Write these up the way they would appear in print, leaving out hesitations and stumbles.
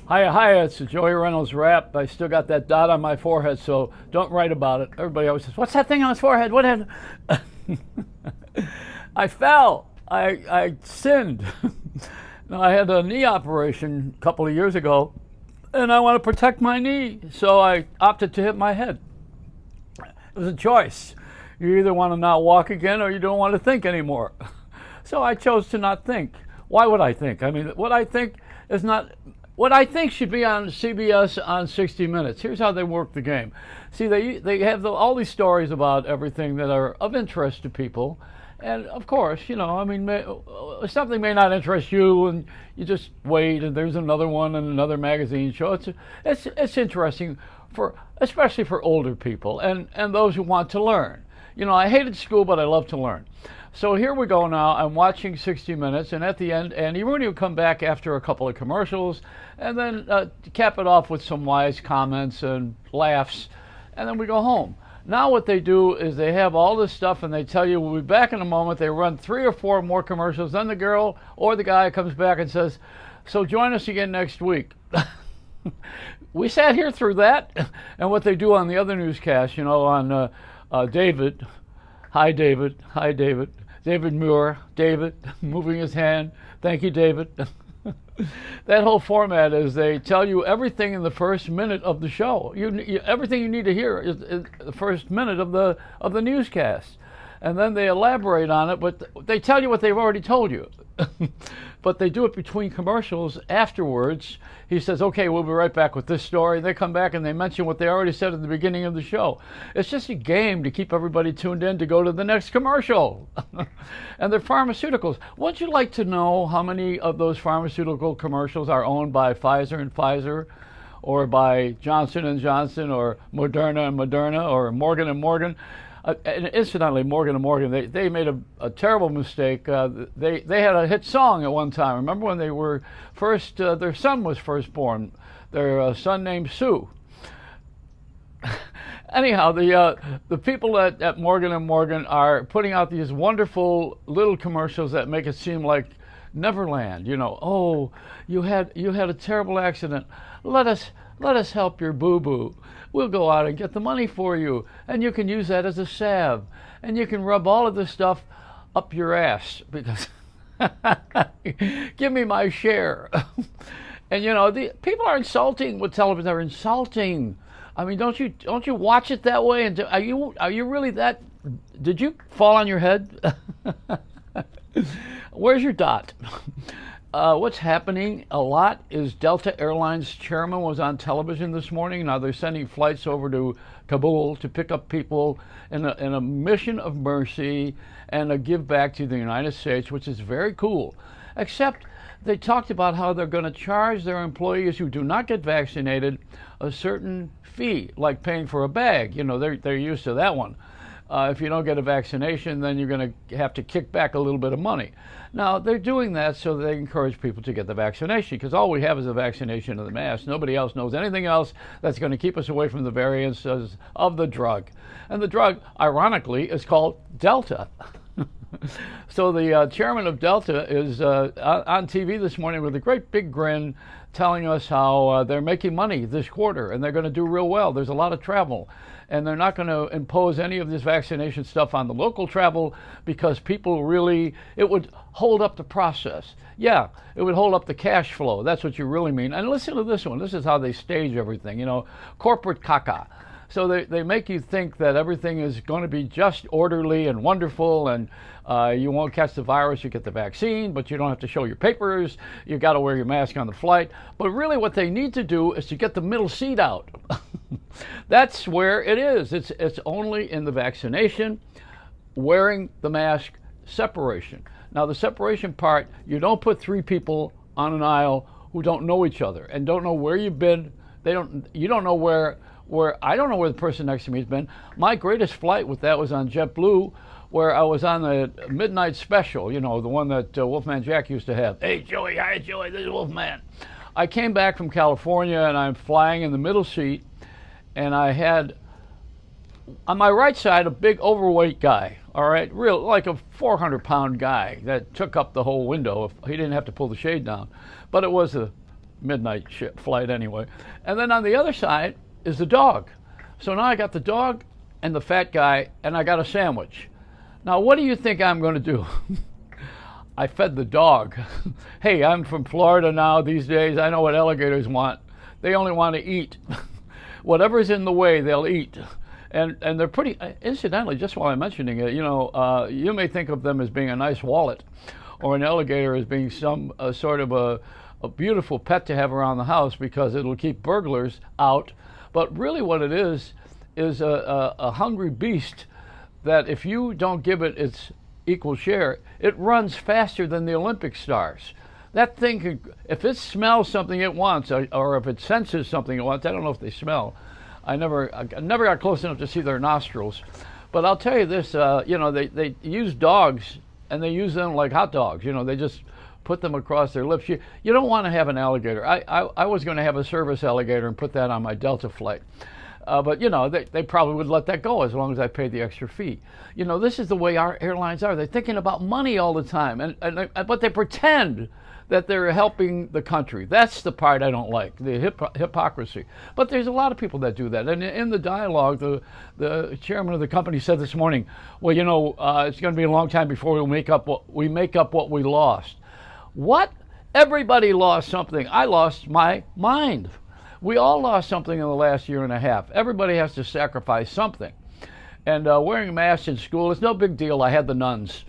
Hi, it's a Joey Reynolds rap. I still got that dot on my forehead, so don't write about it. Everybody always says, "What's that thing on his forehead? What had?" I fell. I sinned. Now, I had a knee operation a couple of years ago, and I want to protect my knee, so I opted to hit my head. It was a choice. You either want to not walk again, or you don't want to think anymore. So I chose to not think. Why would I think? I mean, what I think is not. What I think should be on CBS on 60 Minutes. Here's how they work the game. See, they have all these stories about everything that are of interest to people. And of course, I mean, something may not interest you, and you just wait, and there's another one and another magazine show. It's interesting especially for older people and those who want to learn. I hated school, but I love to learn. So here we go now. I'm watching 60 Minutes, and at the end, Andy Rooney will come back after a couple of commercials, and then cap it off with some wise comments and laughs, and then we go home. Now what they do is they have all this stuff, and they tell you, we'll be back in a moment. They run 3 or 4 more commercials. Then the girl or the guy comes back and says, so join us again next week. We sat here through that. And what they do on the other newscasts, on David, hi David, David Muir, David, moving his hand, thank you, David. That whole format is they tell you everything in the first minute of the show. Everything you need to hear is the first minute of the newscast, and then they elaborate on it. But they tell you what they've already told you. But they do it between commercials afterwards. He says, okay, we'll be right back with this story. They come back and they mention what they already said at the beginning of the show. It's just a game to keep everybody tuned in to go to the next commercial. And they're pharmaceuticals. Would you like to know how many of those pharmaceutical commercials are owned by Pfizer and Pfizer, or by Johnson and Johnson, or Moderna and Moderna, or Morgan and Morgan? And incidentally, Morgan and Morgan, they made a terrible mistake. They had a hit song at one time. Remember when they were first, their son was first born, their son named Sue. Anyhow, the people at Morgan and Morgan are putting out these wonderful little commercials that make it seem like Neverland. Oh, you had a terrible accident. Let us help your boo-boo. We'll go out and get the money for you, and you can use that as a salve, and you can rub all of this stuff up your ass, because give me my share. And the people are insulting with television. They're insulting. I mean, don't you watch it that way? And are you really that? Did you fall on your head? Where's your dot? What's happening a lot is Delta Airlines chairman was on television this morning. Now they're sending flights over to Kabul to pick up people in a mission of mercy and a give back to the United States, which is very cool. Except they talked about how they're going to charge their employees who do not get vaccinated a certain fee, like paying for a bag. They're used to that one. If you don't get a vaccination, then you're going to have to kick back a little bit of money. Now, they're doing that so they encourage people to get the vaccination, because all we have is a vaccination of the mask. Nobody else knows anything else that's going to keep us away from the variants of the drug. And the drug, ironically, is called Delta. So the chairman of Delta is on TV this morning with a great big grin, telling us how they're making money this quarter and they're going to do real well. There's a lot of travel, and they're not going to impose any of this vaccination stuff on the local travel, because people really, it would hold up the process. Yeah, it would hold up the cash flow. That's what you really mean. And listen to this one. This is how they stage everything, corporate caca. So they make you think that everything is going to be just orderly and wonderful, and you won't catch the virus. You get the vaccine, but you don't have to show your papers. You got to wear your mask on the flight. But really what they need to do is to get the middle seat out. That's where it is. It's only in the vaccination, wearing the mask, separation. Now the separation part, you don't put 3 people on an aisle who don't know each other and don't know where you've been. You don't know where I don't know where the person next to me has been. My greatest flight with that was on JetBlue, where I was on the midnight special, the one that Wolfman Jack used to have. Hey, Joey, hi, Joey, this is Wolfman. I came back from California, and I'm flying in the middle seat, and I had on my right side a big overweight guy, all right, real like a 400-pound guy that took up the whole window. He didn't have to pull the shade down, but it was a midnight flight anyway. And then on the other side is the dog. So now I got the dog and the fat guy, and I got a sandwich. Now, what do you think I'm going to do? I fed the dog. Hey, I'm from Florida now these days. I know what alligators want. They only want to eat. Whatever's in the way, they'll eat. And they're pretty, incidentally, just while I'm mentioning it, you may think of them as being a nice wallet, or an alligator as being some sort of a beautiful pet to have around the house because it'll keep burglars out. But really what it is a hungry beast that if you don't give it its equal share, it runs faster than the Olympic stars. That thing could, if it smells something it wants, or if it senses something it wants, I don't know if they smell. I never got close enough to see their nostrils. But I'll tell you this, they use dogs, and they use them like hot dogs. They just put them across their lips. You don't want to have an alligator. I was going to have a service alligator and put that on my Delta flight. But they probably would let that go as long as I paid the extra fee. This is the way our airlines are. They're thinking about money all the time, but they pretend that they're helping the country. That's the part I don't like, the hypocrisy. But there's a lot of people that do that. And in the dialogue, the chairman of the company said this morning, well, it's going to be a long time before we make up what we lost. What? Everybody lost something. I lost my mind. We all lost something in the last year and a half. Everybody has to sacrifice something. And wearing masks in school is no big deal. I had the nuns.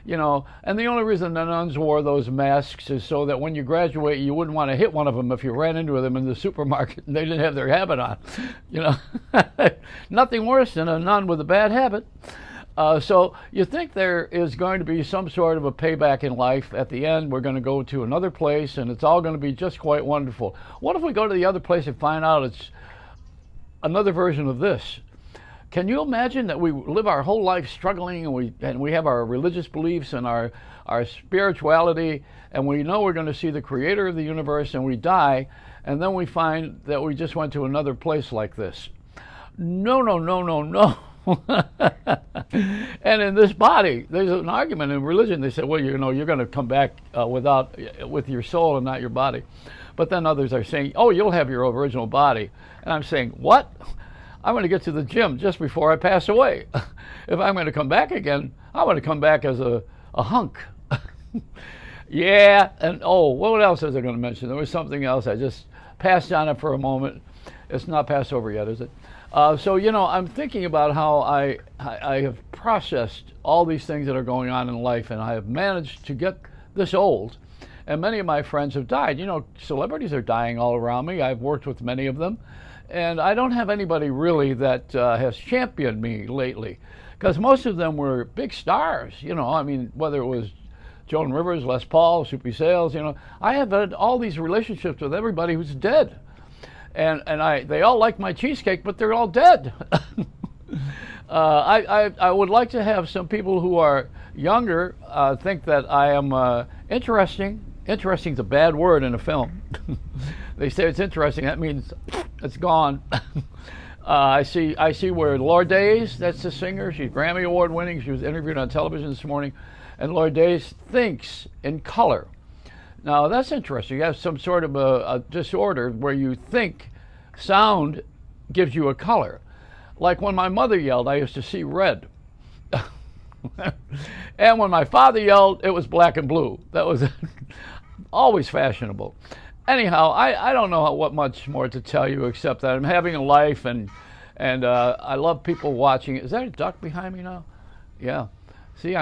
And the only reason the nuns wore those masks is so that when you graduate, you wouldn't want to hit one of them if you ran into them in the supermarket and they didn't have their habit on. Nothing worse than a nun with a bad habit. So you think there is going to be some sort of a payback in life. At the end, we're going to go to another place, and it's all going to be just quite wonderful. What if we go to the other place and find out it's another version of this? Can you imagine that we live our whole life struggling, and we have our religious beliefs and our spirituality, and we know we're going to see the creator of the universe, and we die, and then we find that we just went to another place like this? No, no, no, no, no. And in this body, there's an argument in religion. They say, well, you're going to come back with your soul and not your body. But then others are saying, oh, you'll have your original body. And I'm saying, what? I'm going to get to the gym just before I pass away. If I'm going to come back again, I want to come back as a hunk. Yeah, and what else was I going to mention? There was something else. I just passed on it for a moment. It's not Passover yet, is it? So I'm thinking about how I have processed all these things that are going on in life, and I have managed to get this old. And many of my friends have died. Celebrities are dying all around me. I've worked with many of them. And I don't have anybody really that has championed me lately, because most of them were big stars. Whether it was Joan Rivers, Les Paul, Soupy Sales, I have had all these relationships with everybody who's dead. And they all like my cheesecake, but they're all dead. I would like to have some people who are younger think that I am interesting. Interesting is a bad word in a film. They say it's interesting. That means it's gone. I see where Lourdes, that's the singer. She's Grammy Award winning. She was interviewed on television this morning. And Lourdes thinks in color. Now, that's interesting. You have some sort of a disorder where you think sound gives you a color. Like when my mother yelled, I used to see red. And when my father yelled, it was black and blue. That was always fashionable. Anyhow, I don't know what much more to tell you except that I'm having a life, and I love people watching. Is that a duck behind me now? Yeah. See,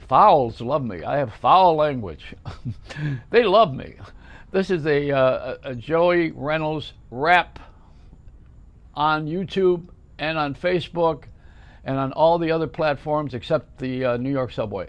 fowls love me. I have foul language. They love me. This is a Joey Reynolds rap on YouTube and on Facebook and on all the other platforms except the New York subway.